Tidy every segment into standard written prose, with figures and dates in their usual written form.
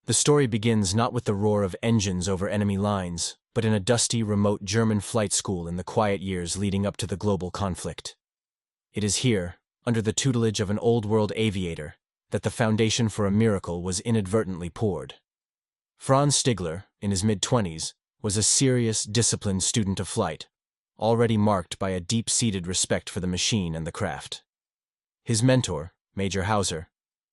The story begins not with the roar of engines over enemy lines, but in a dusty, remote German flight school in the quiet years leading up to the global conflict. It is here, under the tutelage of an old-world aviator, that the foundation for a miracle was inadvertently poured. Franz Stigler, in his mid-20s, was a serious, disciplined student of flight, already marked by a deep-seated respect for the machine and the craft. His mentor, Major Hauser,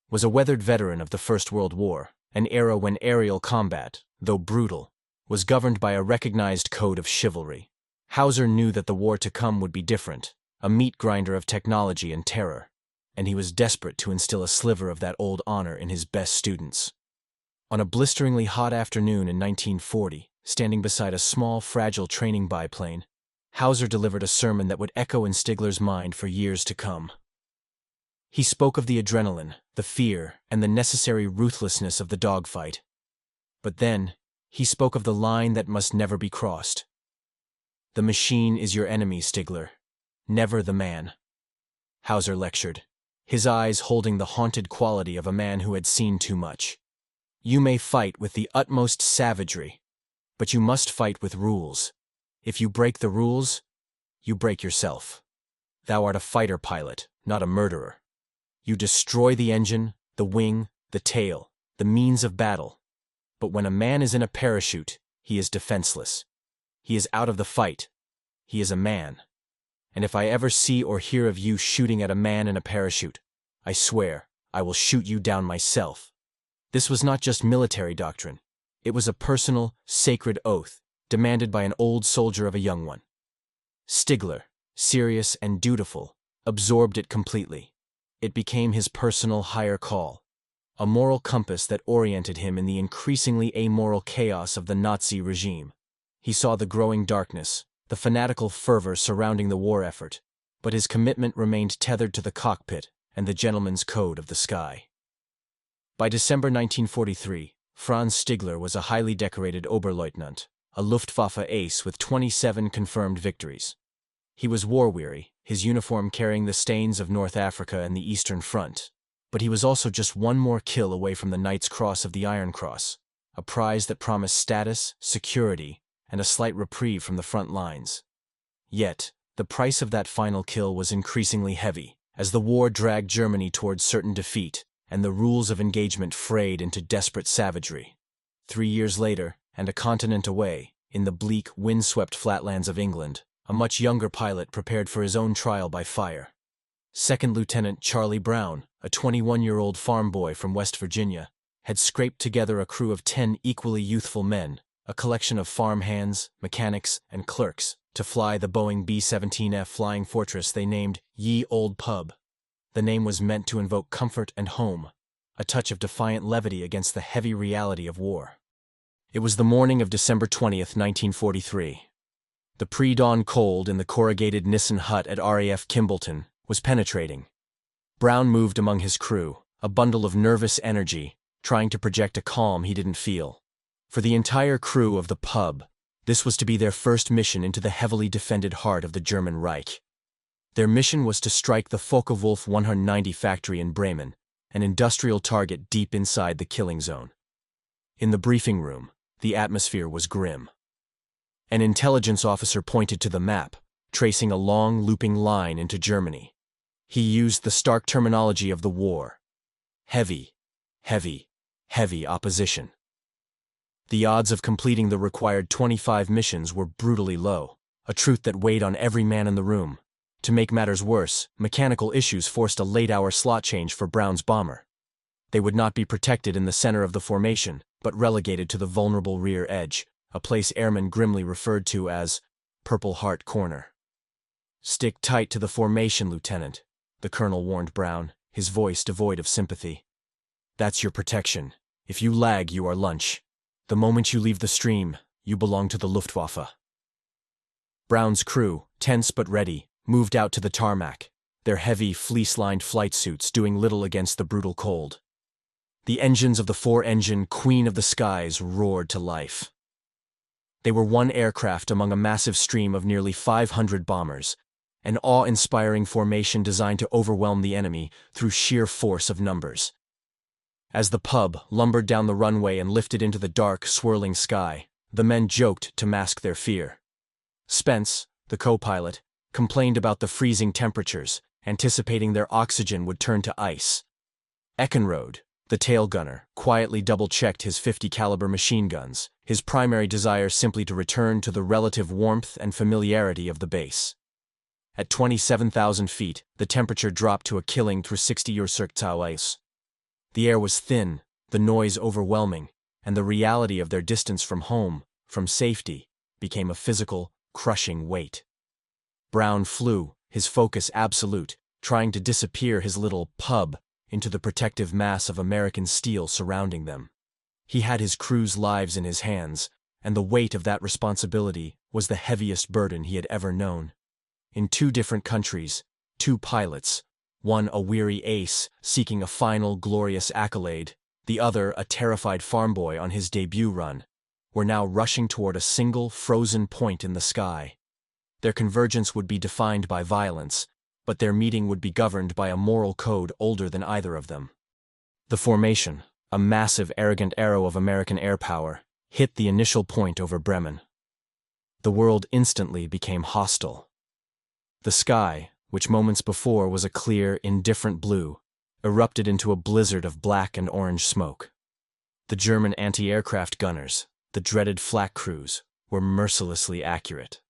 was a weathered veteran of the First World War, an era when aerial combat, though brutal, was governed by a recognized code of chivalry. Hauser knew that the war to come would be different, a meat grinder of technology and terror, and he was desperate to instill a sliver of that old honor in his best students. On a blisteringly hot afternoon in 1940, standing beside a small, fragile training biplane, Hauser delivered a sermon that would echo in Stigler's mind for years to come. He spoke of the adrenaline, the fear, and the necessary ruthlessness of the dogfight. But then, he spoke of the line that must never be crossed. "The machine is your enemy, Stigler, never the man," Hauser lectured, his eyes holding the haunted quality of a man who had seen too much. "You may fight with the utmost savagery, but you must fight with rules. If you break the rules, you break yourself. Thou art a fighter pilot, not a murderer. You destroy the engine, the wing, the tail, the means of battle. But when a man is in a parachute, he is defenseless. He is out of the fight. He is a man. And if I ever see or hear of you shooting at a man in a parachute, I swear I will shoot you down myself." This was not just military doctrine. It was a personal, sacred oath, demanded by an old soldier of a young one. Stigler, serious and dutiful, absorbed it completely. It became his personal higher call, a moral compass that oriented him in the increasingly amoral chaos of the Nazi regime. He saw the growing darkness, the fanatical fervor surrounding the war effort, but his commitment remained tethered to the cockpit and the gentleman's code of the sky. By December 1943, Franz Stigler was a highly decorated Oberleutnant, a Luftwaffe ace with 27 confirmed victories. He was war-weary, his uniform carrying the stains of North Africa and the Eastern Front, but he was also just one more kill away from the Knight's Cross of the Iron Cross, a prize that promised status, security, and a slight reprieve from the front lines. Yet, the price of that final kill was increasingly heavy, as the war dragged Germany towards certain defeat, and the rules of engagement frayed into desperate savagery. 3 years later, and a continent away, in the bleak, wind-swept flatlands of England, a much younger pilot prepared for his own trial by fire. Second Lieutenant Charlie Brown, a 21-year-old farm boy from West Virginia, had scraped together a crew of 10 equally youthful men, a collection of farm hands, mechanics, and clerks, to fly the Boeing B-17F Flying Fortress they named Ye Old Pub. The name was meant to invoke comfort and home, a touch of defiant levity against the heavy reality of war. It was the morning of December 20th, 1943. The pre-dawn cold in the corrugated Nissen hut at RAF Kimballton was penetrating. Brown moved among his crew, a bundle of nervous energy, trying to project a calm he didn't feel. For the entire crew of the pub, this was to be their first mission into the heavily defended heart of the German Reich. Their mission was to strike the Focke-Wulf 190 factory in Bremen, an industrial target deep inside the killing zone. In the briefing room, the atmosphere was grim. An intelligence officer pointed to the map, tracing a long, looping line into Germany. He used the stark terminology of the war. Heavy, heavy, heavy opposition. The odds of completing the required 25 missions were brutally low, a truth that weighed on every man in the room. To make matters worse, mechanical issues forced a late-hour slot change for Brown's bomber. They would not be protected in the center of the formation, but relegated to the vulnerable rear edge, a place airmen grimly referred to as Purple Heart Corner. "Stick tight to the formation, Lieutenant," the colonel warned Brown, his voice devoid of sympathy. "That's your protection. If you lag, you are lunch. The moment you leave the stream, you belong to the Luftwaffe." Brown's crew, tense but ready, moved out to the tarmac, their heavy, fleece-lined flight suits doing little against the brutal cold. The engines of the four-engine Queen of the Skies roared to life. They were one aircraft among a massive stream of nearly 500 bombers, an awe-inspiring formation designed to overwhelm the enemy through sheer force of numbers. As the pub lumbered down the runway and lifted into the dark, swirling sky, the men joked to mask their fear. Spence, the co-pilot, complained about the freezing temperatures, anticipating their oxygen would turn to ice. Eckenrode, the tail gunner, quietly double-checked his .50 caliber machine guns, his primary desire simply to return to the relative warmth and familiarity of the base. At 27,000 feet, the temperature dropped to a killing 60°C. The air was thin, the noise overwhelming, and the reality of their distance from home, from safety, became a physical, crushing weight. Brown flew, his focus absolute, trying to disappear his little pub into the protective mass of American steel surrounding them. He had his crew's lives in his hands, and the weight of that responsibility was the heaviest burden he had ever known. In 2 different countries, 2 pilots, one a weary ace seeking a final glorious accolade, the other a terrified farm boy on his debut run, were now rushing toward a single frozen point in the sky. Their convergence would be defined by violence, but their meeting would be governed by a moral code older than either of them. The formation, a massive, arrogant arrow of American air power, hit the initial point over Bremen. The world instantly became hostile. The sky, which moments before was a clear, indifferent blue, erupted into a blizzard of black and orange smoke. The German anti-aircraft gunners, the dreaded flak crews, were mercilessly accurate.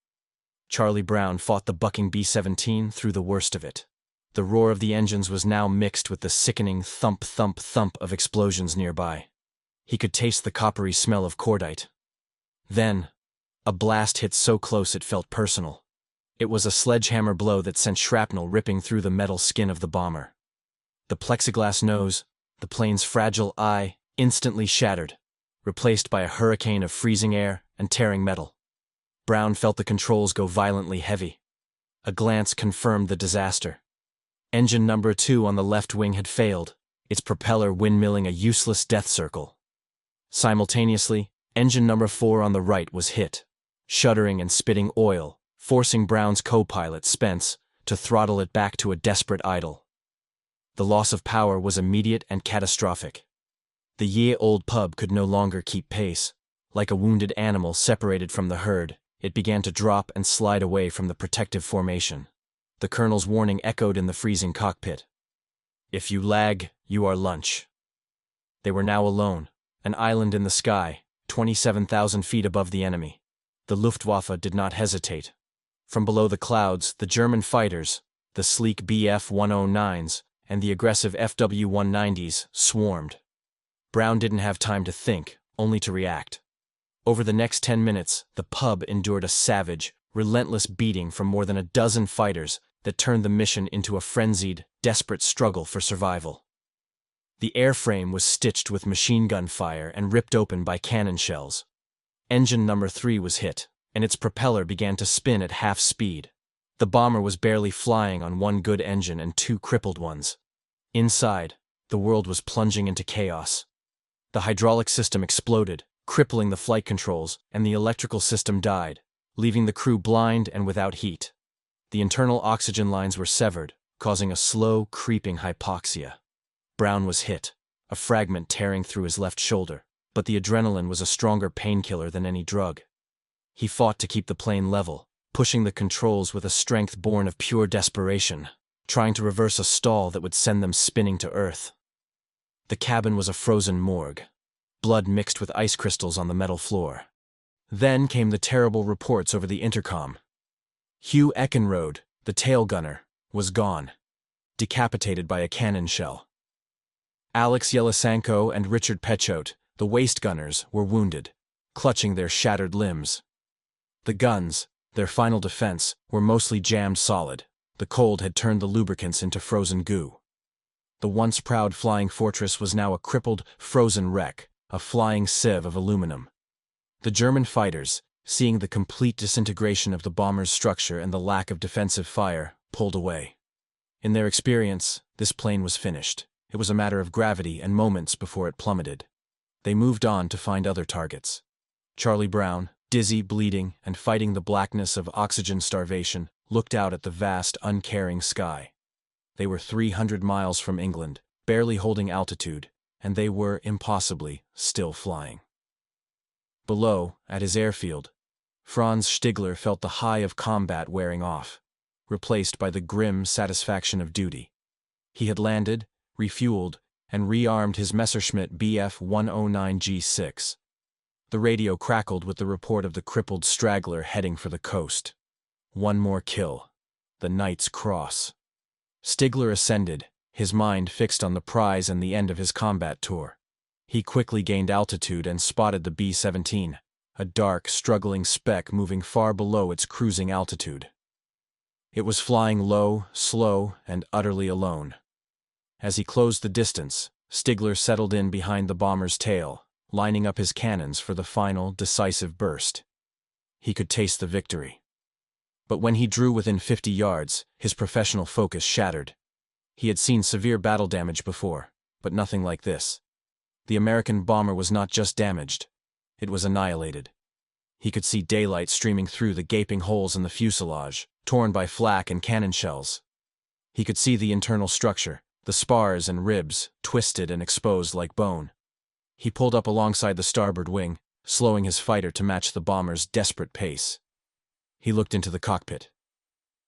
Charlie Brown fought the bucking B-17 through the worst of it. The roar of the engines was now mixed with the sickening thump, thump, thump of explosions nearby. He could taste the coppery smell of cordite. Then, a blast hit so close it felt personal. It was a sledgehammer blow that sent shrapnel ripping through the metal skin of the bomber. The plexiglass nose, the plane's fragile eye, instantly shattered, replaced by a hurricane of freezing air and tearing metal. Brown felt the controls go violently heavy. A glance confirmed the disaster. Engine number 2 on the left wing had failed, its propeller windmilling a useless death circle. Simultaneously, engine number 4 on the right was hit, shuddering and spitting oil, forcing Brown's co-pilot, Spence, to throttle it back to a desperate idle. The loss of power was immediate and catastrophic. The year-old pub could no longer keep pace. Like a wounded animal separated from the herd, it began to drop and slide away from the protective formation. The colonel's warning echoed in the freezing cockpit. "If you lag, you are lunch." They were now alone, an island in the sky, 27,000 feet above the enemy. The Luftwaffe did not hesitate. From below the clouds, the German fighters, the sleek Bf-109s, and the aggressive FW-190s, swarmed. Brown didn't have time to think, only to react. Over the next 10 minutes, the pub endured a savage, relentless beating from more than a dozen fighters that turned the mission into a frenzied, desperate struggle for survival. The airframe was stitched with machine gun fire and ripped open by cannon shells. Engine number 3 was hit, and its propeller began to spin at half speed. The bomber was barely flying on one good engine and 2 crippled ones. Inside, the world was plunging into chaos. The hydraulic system exploded, crippling the flight controls, and the electrical system died, leaving the crew blind and without heat. The internal oxygen lines were severed, causing a slow, creeping hypoxia. Brown was hit, a fragment tearing through his left shoulder, but the adrenaline was a stronger painkiller than any drug. He fought to keep the plane level, pushing the controls with a strength born of pure desperation, trying to reverse a stall that would send them spinning to earth. The cabin was a frozen morgue, blood mixed with ice crystals on the metal floor. Then came the terrible reports over the intercom. Hugh Eckenrode, the tail gunner, was gone, decapitated by a cannon shell. Alex Yelisenko and Richard Pechot, the waist gunners, were wounded, clutching their shattered limbs. The guns, their final defense, were mostly jammed solid. The cold had turned the lubricants into frozen goo. The once proud flying fortress was now a crippled, frozen wreck, a flying sieve of aluminum. The German fighters, seeing the complete disintegration of the bomber's structure and the lack of defensive fire, pulled away. In their experience, this plane was finished. It was a matter of gravity and moments before it plummeted. They moved on to find other targets. Charlie Brown, dizzy, bleeding, and fighting the blackness of oxygen starvation, looked out at the vast, uncaring sky. They were 300 miles from England, barely holding altitude, and they were, impossibly, still flying. Below, at his airfield, Franz Stigler felt the high of combat wearing off, replaced by the grim satisfaction of duty. He had landed, refueled, and rearmed his Messerschmitt Bf 109G6. The radio crackled with the report of the crippled straggler heading for the coast. One more kill. The Knight's Cross. Stigler ascended, his mind fixed on the prize and the end of his combat tour. He quickly gained altitude and spotted the B-17, a dark, struggling speck moving far below its cruising altitude. It was flying low, slow, and utterly alone. As he closed the distance, Stigler settled in behind the bomber's tail, lining up his cannons for the final, decisive burst. He could taste the victory. But when he drew within 50 yards, his professional focus shattered. He had seen severe battle damage before, but nothing like this. The American bomber was not just damaged, it was annihilated. He could see daylight streaming through the gaping holes in the fuselage, torn by flak and cannon shells. He could see the internal structure, the spars and ribs, twisted and exposed like bone. He pulled up alongside the starboard wing, slowing his fighter to match the bomber's desperate pace. He looked into the cockpit.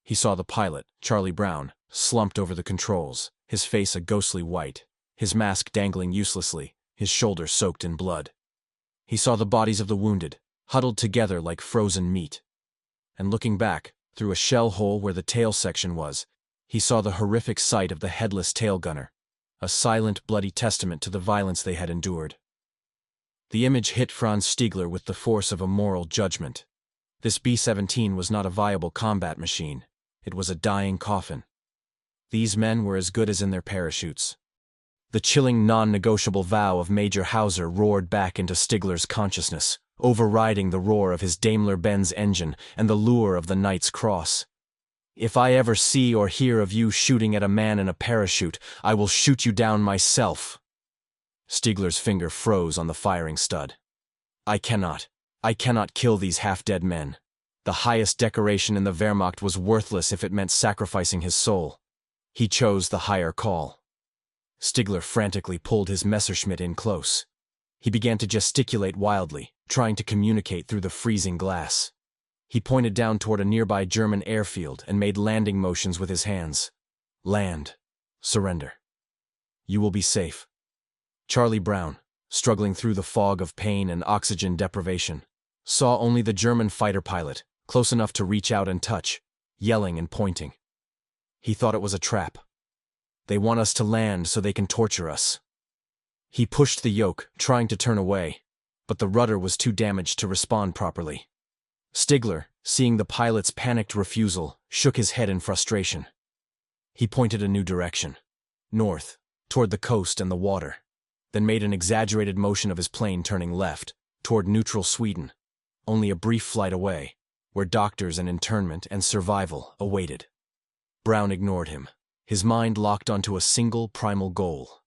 He saw the pilot, Charlie Brown, slumped over the controls, his face a ghostly white, his mask dangling uselessly, his shoulder soaked in blood. He saw the bodies of the wounded, huddled together like frozen meat. And looking back, through a shell hole where the tail section was, he saw the horrific sight of the headless tail gunner, a silent, bloody testament to the violence they had endured. The image hit Franz Stigler with the force of a moral judgment. This B-17 was not a viable combat machine. It was a dying coffin. These men were as good as in their parachutes. The chilling, non-negotiable vow of Major Hauser roared back into Stigler's consciousness, overriding the roar of his Daimler-Benz engine and the lure of the Knight's Cross. If I ever see or hear of you shooting at a man in a parachute, I will shoot you down myself. Stigler's finger froze on the firing stud. I cannot kill these half-dead men. The highest decoration in the Wehrmacht was worthless if it meant sacrificing his soul. He chose the higher call. Stigler frantically pulled his Messerschmitt in close. He began to gesticulate wildly, trying to communicate through the freezing glass. He pointed down toward a nearby German airfield and made landing motions with his hands. Land. Surrender. You will be safe. Charlie Brown, struggling through the fog of pain and oxygen deprivation, saw only the German fighter pilot, close enough to reach out and touch, yelling and pointing. He thought it was a trap. They want us to land so they can torture us. He pushed the yoke, trying to turn away, but the rudder was too damaged to respond properly. Stigler, seeing the pilot's panicked refusal, shook his head in frustration. He pointed a new direction, north, toward the coast and the water, then made an exaggerated motion of his plane turning left, toward neutral Sweden, only a brief flight away, where doctors and internment and survival awaited. Brown ignored him, his mind locked onto a single primal goal: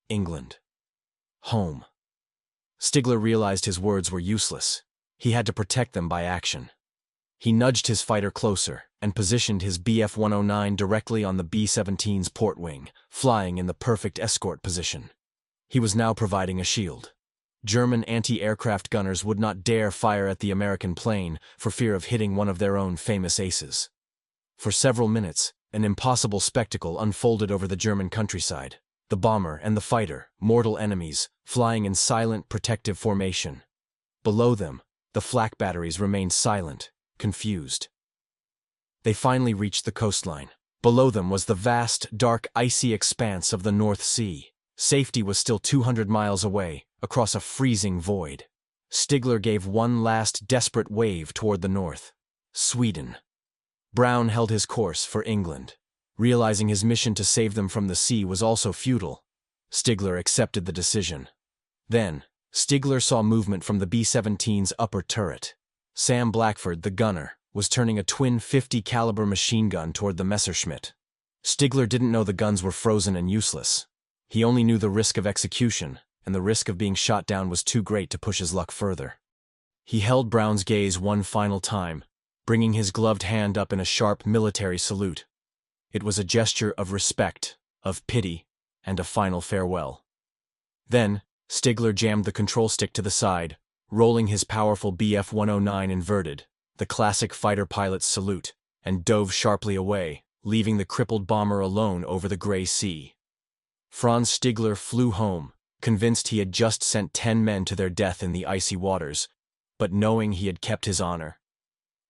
England. Home. Stigler realized his words were useless. He had to protect them by action. He nudged his fighter closer and positioned his Bf 109 directly on the B-17's port wing, flying in the perfect escort position. He was now providing a shield. German anti-aircraft gunners would not dare fire at the American plane for fear of hitting one of their own famous aces. For several minutes, an impossible spectacle unfolded over the German countryside. The bomber and the fighter, mortal enemies, flying in silent, protective formation. Below them, the flak batteries remained silent, confused. They finally reached the coastline. Below them was the vast, dark, icy expanse of the North Sea. Safety was still 200 miles away, across a freezing void. Stigler gave one last, desperate wave toward the north. Sweden. Brown held his course for England. Realizing his mission to save them from the sea was also futile, Stigler accepted the decision. Then, Stigler saw movement from the B-17's upper turret. Sam Blackford, the gunner, was turning a twin .50 caliber machine gun toward the Messerschmitt. Stigler didn't know the guns were frozen and useless. He only knew the risk of execution, and the risk of being shot down was too great to push his luck further. He held Brown's gaze one final time, bringing his gloved hand up in a sharp military salute. It was a gesture of respect, of pity, and a final farewell. Then, Stigler jammed the control stick to the side, rolling his powerful Bf-109 inverted, the classic fighter pilot's salute, and dove sharply away, leaving the crippled bomber alone over the gray sea. Franz Stigler flew home, convinced he had just sent 10 men to their death in the icy waters, but knowing he had kept his honor.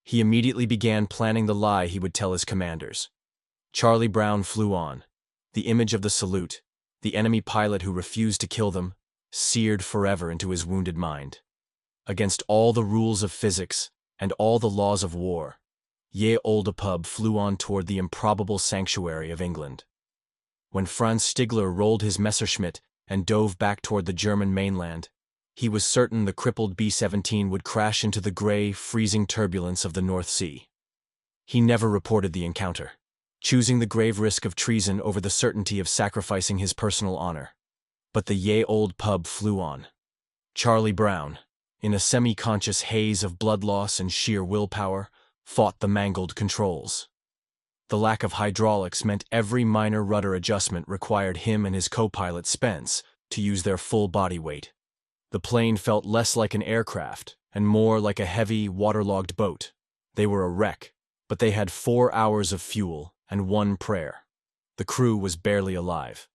He immediately began planning the lie he would tell his commanders. Charlie Brown flew on. The image of the salute, the enemy pilot who refused to kill them, seared forever into his wounded mind. Against all the rules of physics and all the laws of war, WWII flew on toward the improbable sanctuary of England. When Franz Stigler rolled his Messerschmitt and dove back toward the German mainland, he was certain the crippled B-17 would crash into the gray, freezing turbulence of the North Sea. He never reported the encounter, choosing the grave risk of treason over the certainty of sacrificing his personal honor. But the WWII flew on. Charlie Brown, in a semi-conscious haze of blood loss and sheer willpower, fought the mangled controls. The lack of hydraulics meant every minor rudder adjustment required him and his co-pilot Spence to use their full body weight. The plane felt less like an aircraft and more like a heavy, waterlogged boat. They were a wreck, but they had 4 hours of fuel and one prayer. The crew was barely alive.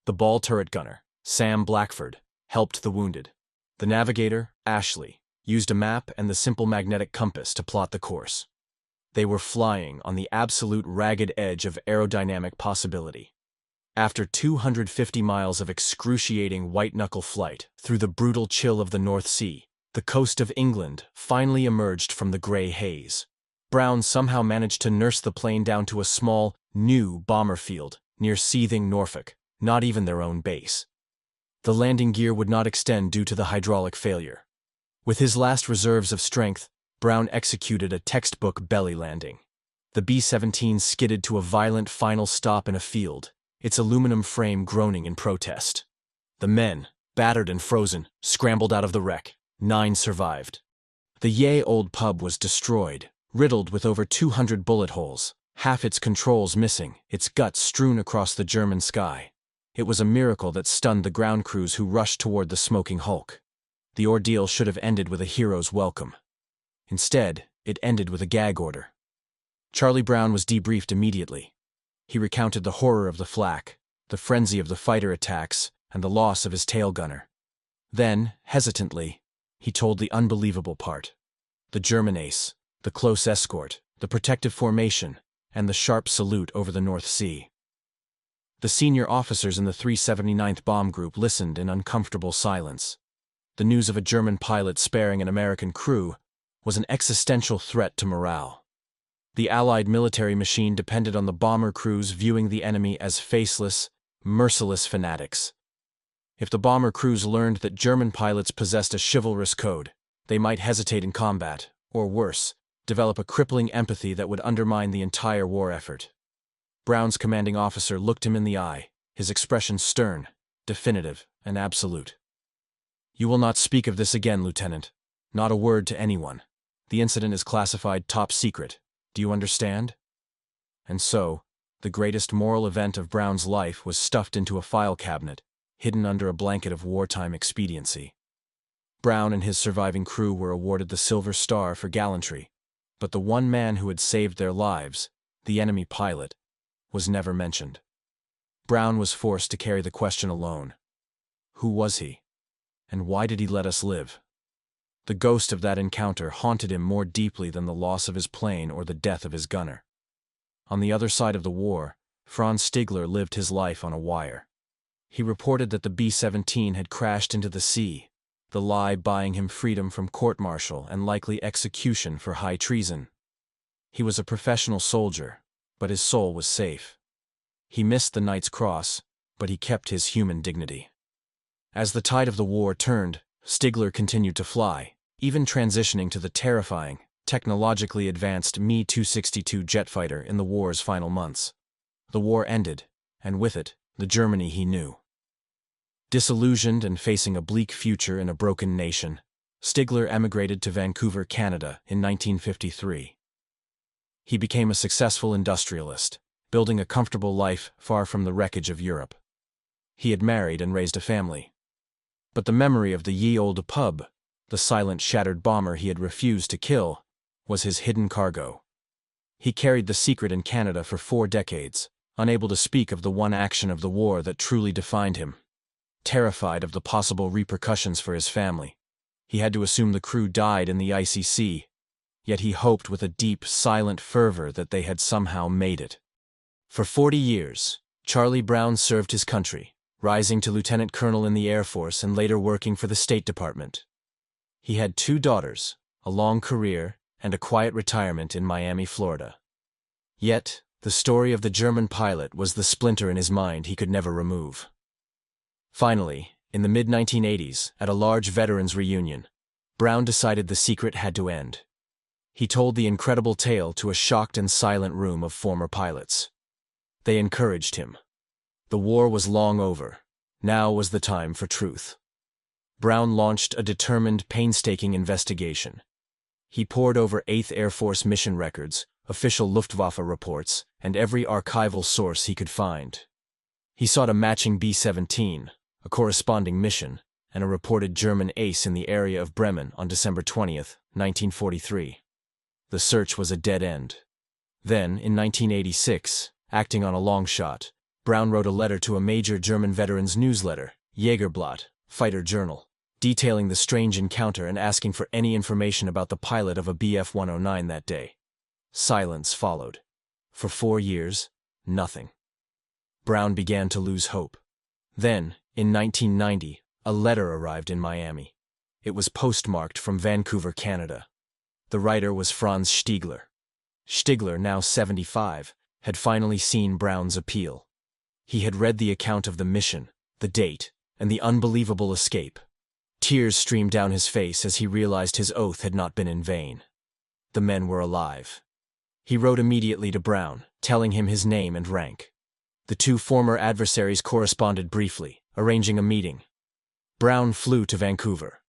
The ball turret gunner, Sam Blackford, helped the wounded. The navigator, Ashley, used a map and the simple magnetic compass to plot the course. They were flying on the absolute ragged edge of aerodynamic possibility. After 250 miles of excruciating white-knuckle flight through the brutal chill of the North Sea, the coast of England finally emerged from the gray haze. Brown somehow managed to nurse the plane down to a small, new bomber field near seething Norfolk, not even their own base. The landing gear would not extend due to the hydraulic failure. With his last reserves of strength, Brown executed a textbook belly landing. The B-17 skidded to a violent final stop in a field, its aluminum frame groaning in protest. The men, battered and frozen, scrambled out of the wreck. 9 survived. The WWII was destroyed, riddled with over 200 bullet holes, half its controls missing, its guts strewn across the German sky. It was a miracle that stunned the ground crews who rushed toward the smoking hulk. The ordeal should have ended with a hero's welcome. Instead, it ended with a gag order. Charlie Brown was debriefed immediately. He recounted the horror of the flak, the frenzy of the fighter attacks, and the loss of his tail gunner. Then, hesitantly, he told the unbelievable part. The German ace, the close escort, the protective formation, and the sharp salute over the North Sea. The senior officers in the 379th Bomb Group listened in uncomfortable silence. The news of a German pilot sparing an American crew was an existential threat to morale. The Allied military machine depended on the bomber crews viewing the enemy as faceless, merciless fanatics. If the bomber crews learned that German pilots possessed a chivalrous code, they might hesitate in combat, or worse, develop a crippling empathy that would undermine the entire war effort. Brown's commanding officer looked him in the eye, his expression stern, definitive, and absolute. "You will not speak of this again, Lieutenant. Not a word to anyone. The incident is classified top secret. Do you understand?" And so, the greatest moral event of Brown's life was stuffed into a file cabinet, hidden under a blanket of wartime expediency. Brown and his surviving crew were awarded the Silver Star for gallantry, but the one man who had saved their lives, the enemy pilot, was never mentioned. Brown was forced to carry the question alone. Who was he? And why did he let us live? The ghost of that encounter haunted him more deeply than the loss of his plane or the death of his gunner. On the other side of the war, Franz Stigler lived his life on a wire. He reported that the B-17 had crashed into the sea, the lie buying him freedom from court-martial and likely execution for high treason. He was a professional soldier, but his soul was safe. He missed the Knight's Cross, but he kept his human dignity. As the tide of the war turned, Stigler continued to fly, even transitioning to the terrifying, technologically advanced Me-262 jet fighter in the war's final months. The war ended, and with it, the Germany he knew. Disillusioned and facing a bleak future in a broken nation, Stigler emigrated to Vancouver, Canada in 1953. He became a successful industrialist, building a comfortable life far from the wreckage of Europe. He had married and raised a family. But the memory of the ye olde pub, the silent shattered bomber he had refused to kill, was his hidden cargo. He carried the secret in Canada for 4 decades, unable to speak of the one action of the war that truly defined him. Terrified of the possible repercussions for his family, he had to assume the crew died in the icy sea, yet he hoped with a deep, silent fervor that they had somehow made it. For 40 years, Charlie Brown served his country, rising to lieutenant colonel in the Air Force and later working for the State Department. He had 2 daughters, a long career, and a quiet retirement in Miami, Florida. Yet, the story of the German pilot was the splinter in his mind he could never remove. Finally, in the mid-1980s, at a large veterans reunion, Brown decided the secret had to end. He told the incredible tale to a shocked and silent room of former pilots. They encouraged him. The war was long over. Now was the time for truth. Brown launched a determined, painstaking investigation. He pored over 8th Air Force mission records, official Luftwaffe reports, and every archival source he could find. He sought a matching B-17, a corresponding mission, and a reported German ace in the area of Bremen on December 20, 1943. The search was a dead end. Then, in 1986, acting on a long shot, Brown wrote a letter to a major German veterans newsletter, Jägerblatt, Fighter Journal, detailing the strange encounter and asking for any information about the pilot of a Bf-109 that day. Silence followed. For 4 years, nothing. Brown began to lose hope. Then, in 1990, a letter arrived in Miami. It was postmarked from Vancouver, Canada. The writer was Franz Stigler. Stigler, now 75, had finally seen Brown's appeal. He had read the account of the mission, the date, and the unbelievable escape. Tears streamed down his face as he realized his oath had not been in vain. The men were alive. He wrote immediately to Brown, telling him his name and rank. The 2 former adversaries corresponded briefly, arranging a meeting. Brown flew to Vancouver.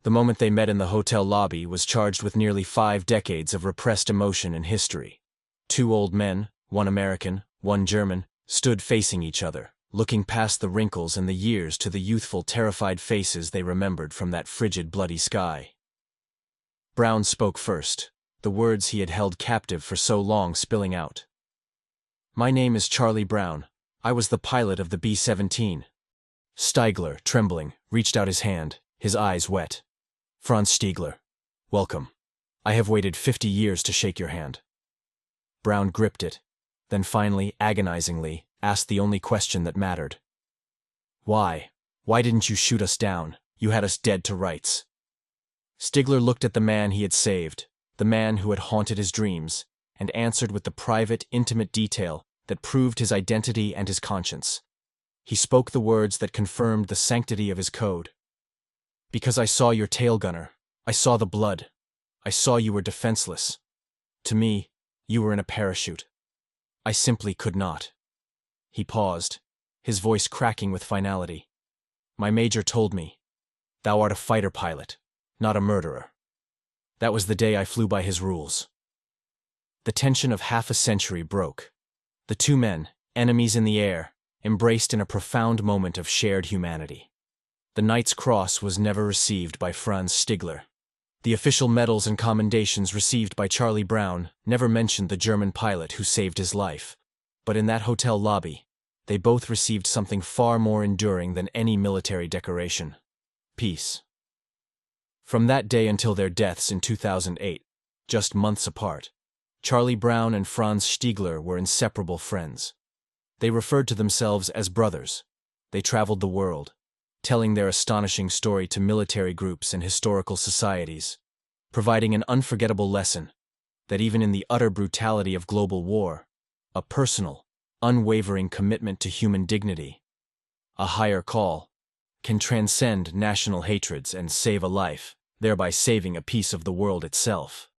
The moment they met in the hotel lobby was charged with nearly 5 decades of repressed emotion and history. 2 old men, one American, one German, stood facing each other, looking past the wrinkles and the years to the youthful, terrified faces they remembered from that frigid, bloody sky. Brown spoke first, the words he had held captive for so long spilling out. "My name is Charlie Brown. I was the pilot of the B-17. Stigler, trembling, reached out his hand, his eyes wet. "Franz Stigler, welcome. I have waited 50 years to shake your hand." Brown gripped it, then finally, agonizingly, asked the only question that mattered. "Why? Why didn't you shoot us down? You had us dead to rights." Stigler looked at the man he had saved, the man who had haunted his dreams, and answered with the private, intimate detail that proved his identity and his conscience. He spoke the words that confirmed the sanctity of his code. "Because I saw your tail gunner. I saw the blood. I saw you were defenseless. To me, you were in a parachute. I simply could not." He paused, his voice cracking with finality. "My major told me, 'Thou art a fighter pilot, not a murderer.' That was the day I flew by his rules." The tension of half a century broke. The 2 men, enemies in the air, embraced in a profound moment of shared humanity. The Knight's Cross was never received by Franz Stigler. The official medals and commendations received by Charlie Brown never mentioned the German pilot who saved his life. But in that hotel lobby, they both received something far more enduring than any military decoration: peace. From that day until their deaths in 2008, just months apart, Charlie Brown and Franz Stigler were inseparable friends. They referred to themselves as brothers. They traveled the world, telling their astonishing story to military groups and historical societies, providing an unforgettable lesson that even in the utter brutality of global war, a personal, unwavering commitment to human dignity, a higher call, can transcend national hatreds and save a life, thereby saving a piece of the world itself.